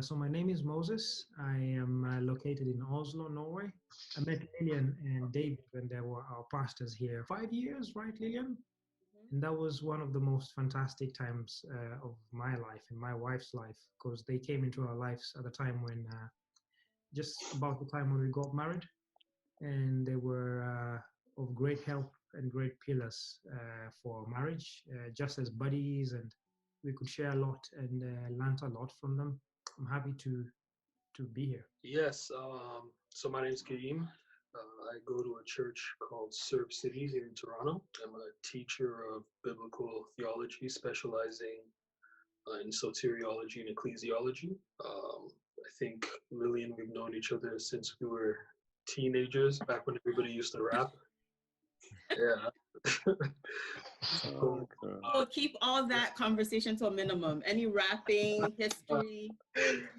So my name is Moses. I am located in Oslo, Norway. I met Lillian and David when they were our pastors here. 5 years, right, Lillian? And that was one of the most fantastic times of my life and my wife's life, because they came into our lives at the time when, just about the time when we got married, and they were of great help and great pillars for marriage, just as buddies, and we could share a lot and learn a lot from them. I'm happy to be here. Yes, so my name is Kareem. I go to a church called Serve City here in Toronto. I'm a teacher of biblical theology, specializing in soteriology and ecclesiology. I think Lillian, we've known each other since we were teenagers, back when everybody used to rap. Yeah. Okay. We'll keep all that conversation to a minimum. Any rapping, history,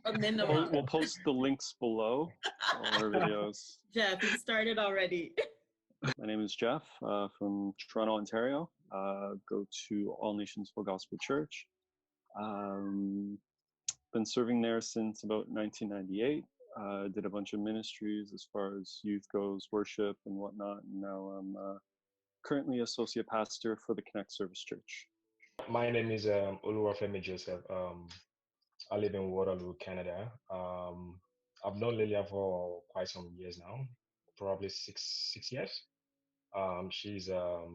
a minimum. We'll post the links below, all our videos. Jeff, you started already. My name is Jeff from Toronto, Ontario. Go to All Nations Full Gospel Church. Been serving there since about 1998. Did a bunch of ministries as far as youth goes, worship and whatnot. And now I'm currently associate pastor for the Connect Service Church. My name is Oluwafemi Joseph. I live in Waterloo, Canada. I've known Lilia for quite some years now, probably six years. She's a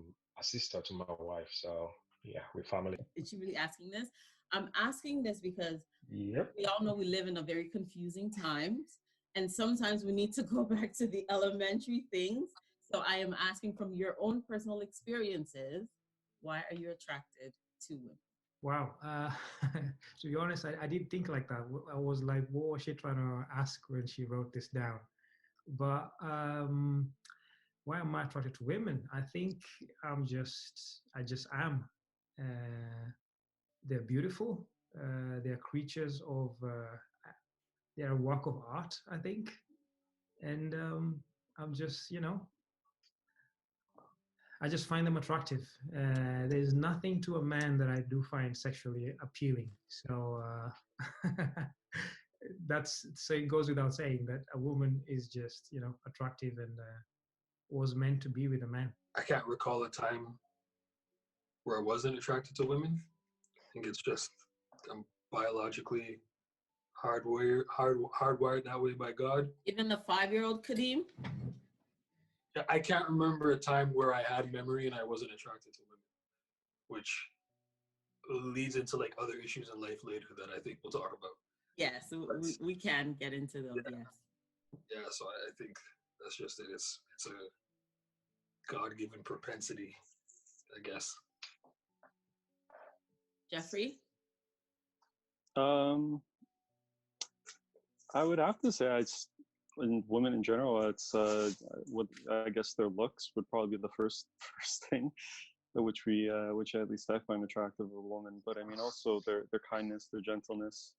sister to my wife, so yeah, we're family. Is she really asking this? I'm asking this because Yep. we all know we live in a very confusing times, and sometimes we need to go back to the elementary things. So I am asking from your own personal experiences, why are you attracted to women? Wow. To be honest, I didn't think like that. I was like, what was she trying to ask when she wrote this down? But why am I attracted to women? I think I just am. They're beautiful. They're creatures of, they're a work of art, I think. And I'm just, I just find them attractive. There's nothing to a man that I do find sexually appealing. So so it goes without saying that a woman is just, attractive and was meant to be with a man. I can't recall a time where I wasn't attracted to women. I think it's just I'm biologically hardwired that way by God. Even the 5-year-old Kadeem? I can't remember a time where I had memory and I wasn't attracted to women, which leads into like other issues in life later that I think we'll talk about. Yes, we can get into those, Yeah. yes. Yeah, so I think that's just it. It's a God-given propensity, I guess. Jeffrey? I would have to say in women in general, it's what I guess their looks would probably be the first thing, which at least I find attractive of a woman. But I mean, also their kindness, their gentleness.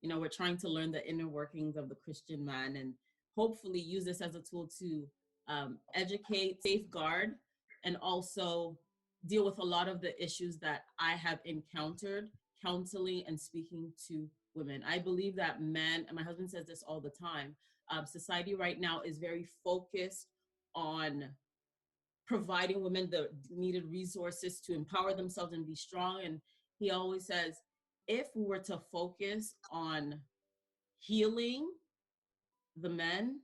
We're trying to learn the inner workings of the Christian man and hopefully use this as a tool to educate, safeguard, and also deal with a lot of the issues that I have encountered counseling and speaking to women. I believe that men, and my husband says this all the time, society right now is very focused on providing women the needed resources to empower themselves and be strong. And he always says, if we were to focus on healing the men,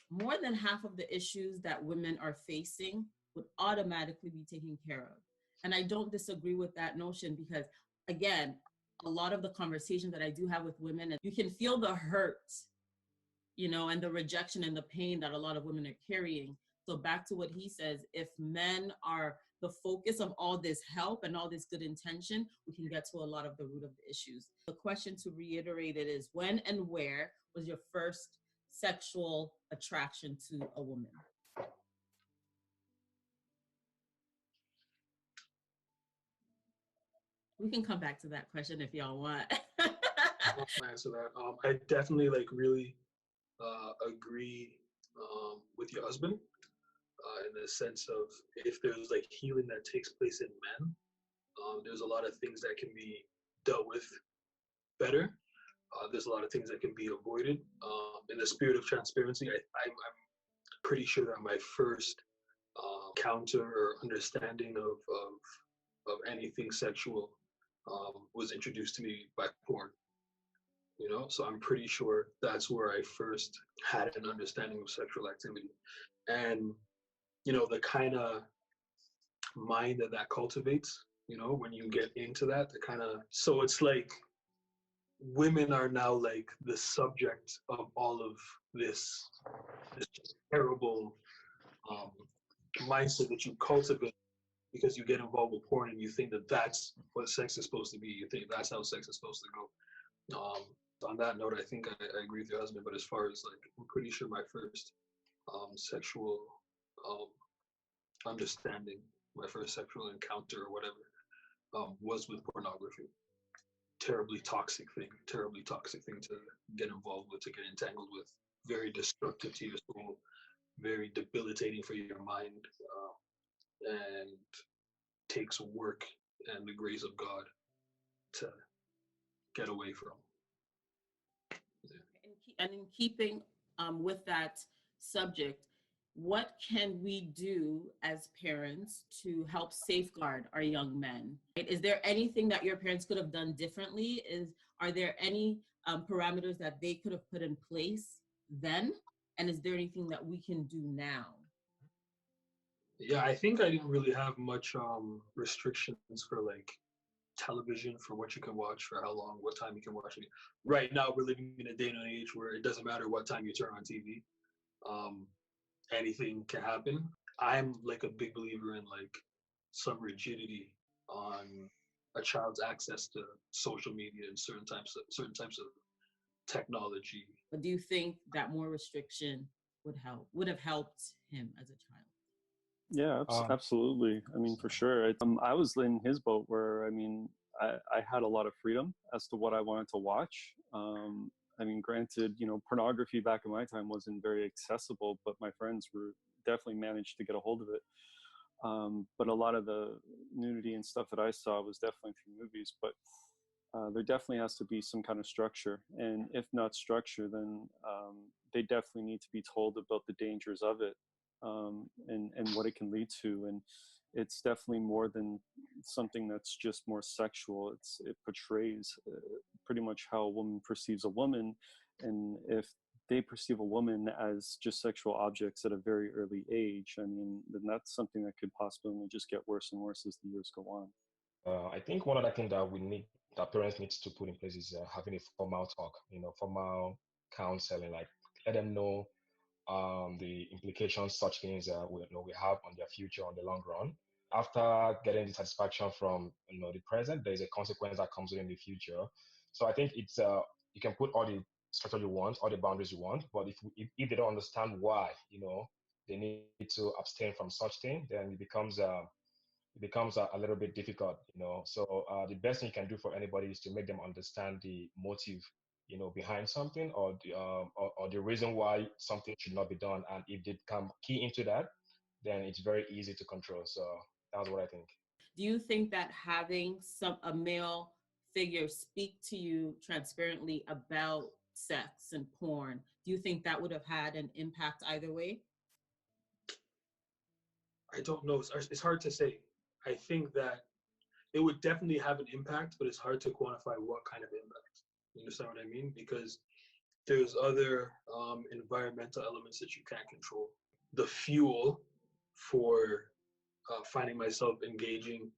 more than half of the issues that women are facing would automatically be taken care of. And I don't disagree with that notion because, again, a lot of the conversations that I do have with women, and you can feel the hurt, and the rejection and the pain that a lot of women are carrying. So back to what he says, if men are the focus of all this help and all this good intention, we can get to a lot of the root of the issues. The question, to reiterate it, is when and where was your first sexual attraction to a woman? We can come back to that question if y'all want. I'll answer that. I definitely really agree with your husband in the sense of if there's healing that takes place in men, There's a lot of things that can be dealt with better. There's a lot of things that can be avoided. In the spirit of transparency, I'm pretty sure that my first counter or understanding of anything sexual was introduced to me by porn. You know, so I'm pretty sure that's where I first had an understanding of sexual activity, and you know, the kind of mind that cultivates. You know, when you get into that, the kind of, so it's like women are now like the subject of all of this terrible um, mindset that you cultivate because you get involved with porn and you think that that's what sex is supposed to be. You think that's how sex is supposed to go. On that note, I think I agree with your husband. But as far as like, I'm pretty sure my first sexual understanding, my first sexual encounter or whatever, was with pornography. Terribly toxic thing to get involved with, to get entangled with. Very destructive to your soul, very debilitating for your mind, and takes work and the grace of God to get away from. And in keeping with that subject, what can we do as parents to help safeguard our young men? Is there anything that your parents could have done differently? Are there any parameters that they could have put in place then? And is there anything that we can do now? Yeah, I think I didn't really have much restrictions for like television, for what you can watch, for how long, what time you can watch it. Right now, we're living in a day and age where it doesn't matter what time you turn on TV. Anything can happen. I'm like a big believer in like some rigidity on a child's access to social media and certain types of technology. But do you think that more restriction would have helped him as a child? Yeah, absolutely. I mean, for sure. I was in his boat where, I mean, I had a lot of freedom as to what I wanted to watch. I mean, granted, you know, pornography back in my time wasn't very accessible, but my friends were definitely managed to get a hold of it. But a lot of the nudity and stuff that I saw was definitely through movies. But there definitely has to be some kind of structure. And if not structure, then they definitely need to be told about the dangers of it, and what it can lead to. And it's definitely more than something that's just more sexual. It portrays pretty much how a woman perceives a woman. And if they perceive a woman as just sexual objects at a very early age, I mean, then that's something that could possibly just get worse and worse as the years go on. I think one other thing that parents need to put in place is having a formal talk, formal counseling, like let them know the implications such things we have on their future on the long run. After getting the satisfaction from the present, there is a consequence that comes in the future. So I think it's you can put all the structure you want, all the boundaries you want, but if they don't understand why they need to abstain from such thing, then it becomes a little bit difficult. So the best thing you can do for anybody is to make them understand the motive behind something, or the reason why something should not be done. And if they can key into that, then it's very easy to control. So that's what I think. Do you think that having a male figure speak to you transparently about sex and porn, do you think that would have had an impact either way? I don't know. It's hard to say. I think that it would definitely have an impact, but it's hard to quantify what kind of impact. You understand what I mean? Because there's other environmental elements that you can't control. The fuel for finding myself engaging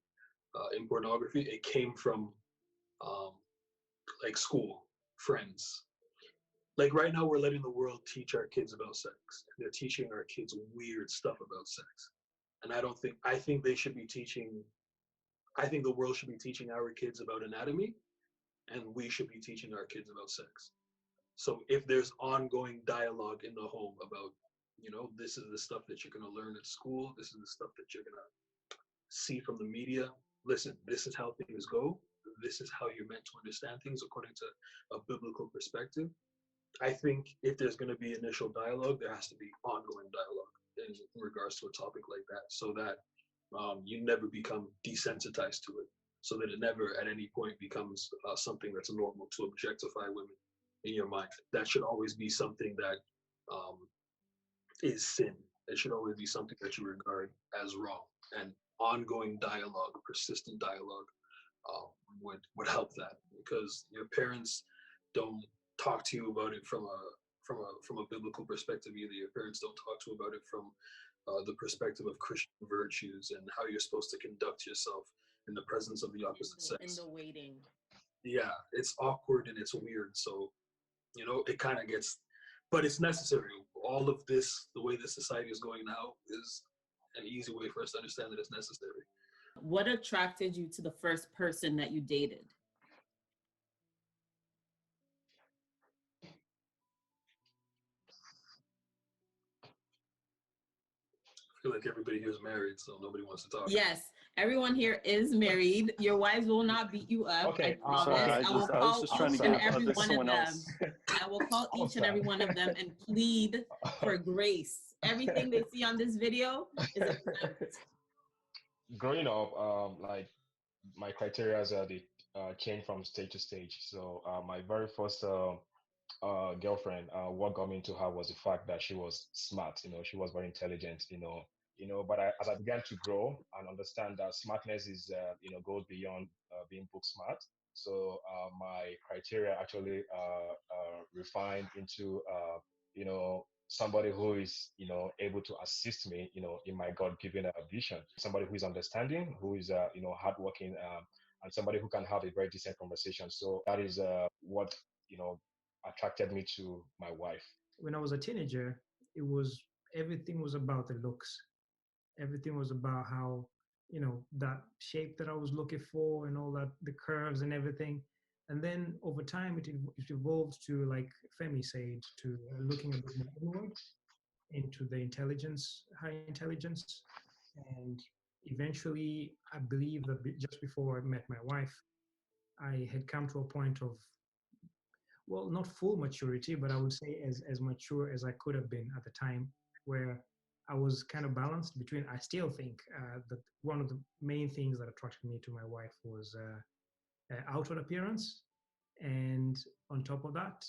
in pornography, it came from like school, friends. Like right now, we're letting the world teach our kids about sex. They're teaching our kids weird stuff about sex. And I think they should be teaching, I think the world should be teaching our kids about anatomy, and we should be teaching our kids about sex. So if there's ongoing dialogue in the home about, this is the stuff that you're going to learn at school, this is the stuff that you're going to see from the media. Listen, this is how things go. This is how you're meant to understand things according to a biblical perspective. I think if there's going to be initial dialogue, there has to be ongoing dialogue in regards to a topic like that, so that you never become desensitized to it. so that it never at any point becomes something that's normal to objectify women in your mind. That should always be something that um, is sin. It should always be something that you regard as wrong. And ongoing dialogue, persistent dialogue, would help that, because your parents don't talk to you about it from a biblical perspective either. Your parents don't talk to you about it from the perspective of Christian virtues and how you're supposed to conduct yourself in the presence of the opposite sex. In the waiting. Yeah, it's awkward and it's weird. So, it kind of gets, but it's necessary. All of this, the way this society is going now, is an easy way for us to understand that it's necessary. What attracted you to the first person that you dated? I feel like everybody here is married, so nobody wants to talk. Yes, everyone here is married. Your wives will not beat you up. Okay, I promise. Sorry, I will call each and every one of them. I will call each and every one of them and plead for grace. Everything they see on this video is a prank. Growing up, like my criteria they change from stage to stage. So my very first girlfriend, what got me into her was the fact that she was smart. She was very intelligent. But as I began to grow and understand that smartness is, goes beyond being book smart. So my criteria actually refined into, somebody who is, able to assist me, in my God-given vision. Somebody who is understanding, who is, hardworking, and somebody who can have a very decent conversation. So that is what, attracted me to my wife. When I was a teenager, everything was about the looks. Everything was about how, that shape that I was looking for and all that, the curves and everything. And then over time, it evolved to like Femi said, to looking a bit more inward into the intelligence, high intelligence. And eventually, I believe that just before I met my wife, I had come to a point of, well, not full maturity, but I would say as mature as I could have been at the time, where I was kind of balanced between. I still think that one of the main things that attracted me to my wife was outward appearance, and on top of that,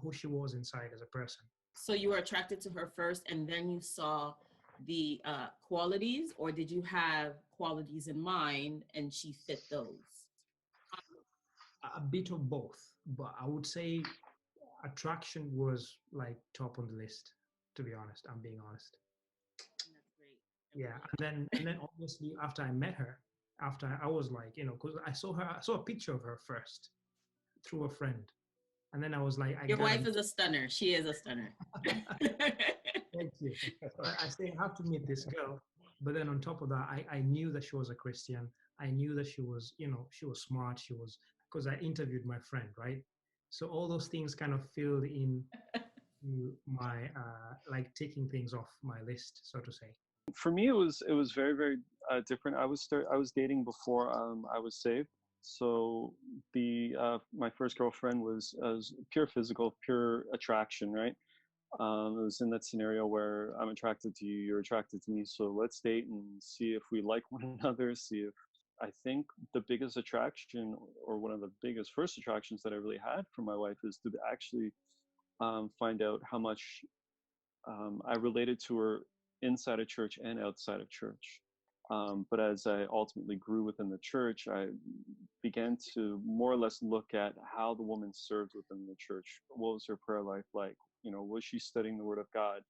who she was inside as a person. So you were attracted to her first, and then you saw the qualities, or did you have qualities in mind and she fit those? A bit of both, but I would say attraction was like top on the list. To be honest, I'm being honest. That's great. Yeah, and then obviously after I met her, after I was like, because I saw a picture of her first through a friend, and then I was like, your wife is a stunner. She is a stunner. Thank you. I say I have to meet this girl, but then on top of that, I knew that she was a Christian. I knew that she was, she was smart. She was, because I interviewed my friend, right? So all those things kind of filled in my like taking things off my list, so to say. For me, it was very very different. I was dating before I was saved. So my first girlfriend was pure physical, pure attraction, right? It was in that scenario where I'm attracted to you, you're attracted to me, so let's date and see if we like one another. See if I think the biggest attraction, or one of the biggest first attractions that I really had for my wife, is to actually find out how much I related to her inside of church and outside of church. But as I ultimately grew within the church, I began to more or less look at how the woman served within the church. What was her prayer life like? Was she studying the Word of God?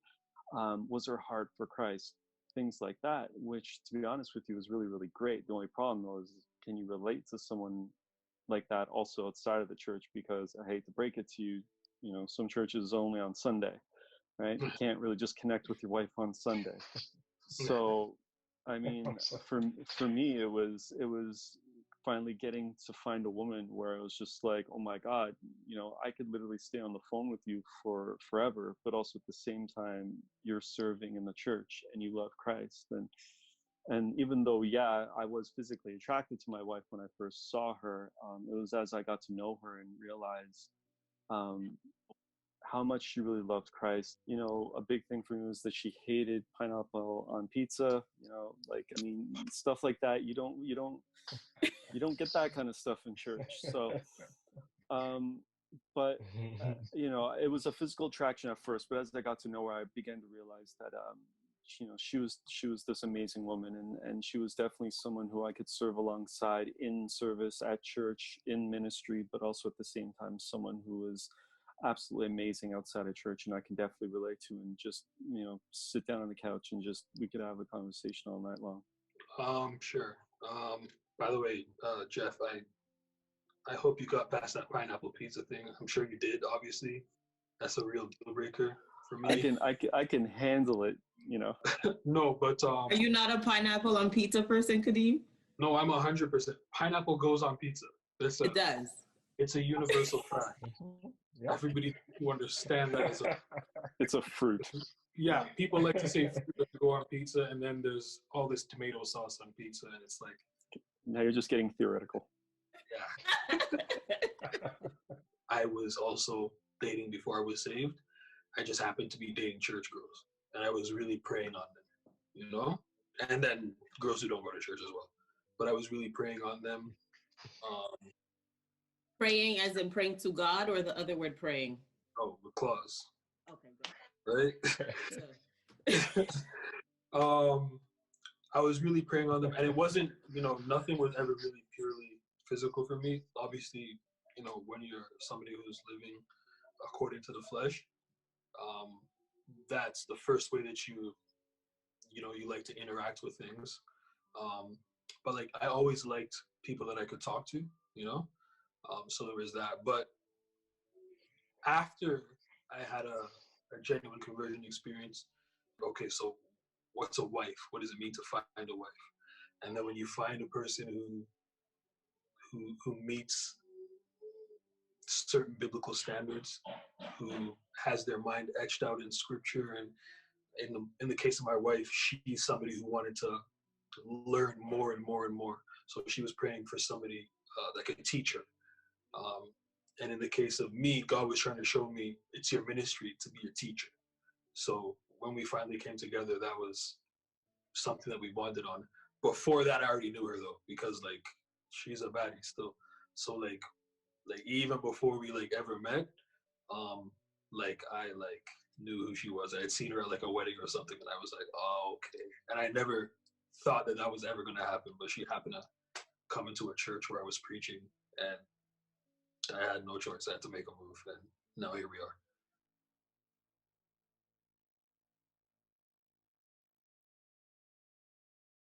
Was her heart for Christ? Things like that, which, to be honest with you, is really, really great. The only problem, though, is can you relate to someone like that also outside of the church? Because I hate to break it to you, some churches only on Sunday, right? You can't really just connect with your wife on Sunday. So, I mean, for me, it was finally getting to find a woman where it was just like, oh my God, I could literally stay on the phone with you for forever, but also at the same time, you're serving in the church and you love Christ. And even though, yeah, I was physically attracted to my wife when I first saw her, it was as I got to know her and realized how how much she really loved Christ. You know, a big thing for me was that she hated pineapple on pizza. You know, like, I mean, stuff like that. You don't get that kind of stuff in church. So, but you know, it was a physical attraction at first, but as I got to know her, I began to realize that you know, she was this amazing woman, and she was definitely someone who I could serve alongside in service at church, in ministry, but also at the same time someone who was absolutely amazing outside of church, and I can definitely relate to, and just, you know, sit down on the couch and just, we could have a conversation all night long. Sure. By the way, Jeff, I hope you got past that pineapple pizza thing. I'm sure you did. Obviously, that's a real deal breaker for me. I can handle it, you know. No, but Are you not a pineapple on pizza person, Kadeem? no, I'm 100%. Pineapple goes on pizza. It does. It's a universal fact. Yep. Everybody who understand that is it's a fruit. Yeah, people like to say fruit to go on pizza, and then there's all this tomato sauce on pizza, and it's like, Now you're just getting theoretical. yeah. I was also dating before I was saved. I just happened to be dating church girls, and I was really preying on them, you know? And then girls who don't go to church as well. But I was really preying on them. Praying as in praying to God, or the other word praying? Oh, with claws. Okay, Right? I was really preying on them, and it wasn't, you know, nothing was ever really purely physical for me. Obviously, you know, when you're somebody who's living according to the flesh, that's the first way that you like to interact with things. But like, I always liked people that I could talk to, you know. So there was that. But after I had a genuine conversion experience, okay, so what's a wife? What does it mean to find a wife? And then when you find a person who meets certain biblical standards, who has their mind etched out in scripture, and in the case of my wife, she's somebody who wanted to learn more and more and more. So she was praying for somebody that could teach her. And in the case of me, God was trying to show me it's your ministry to be a teacher. So when we finally came together, that was something that we bonded on. Before that, I already knew her though, because like, she's a baddie still. So like even before we like ever met, like I like knew who she was. I had seen her at like a wedding or something, and I was like, oh, okay. And I never thought that was ever going to happen, but she happened to come into a church where I was preaching, and I had no choice. I had to make a move, and now here we are.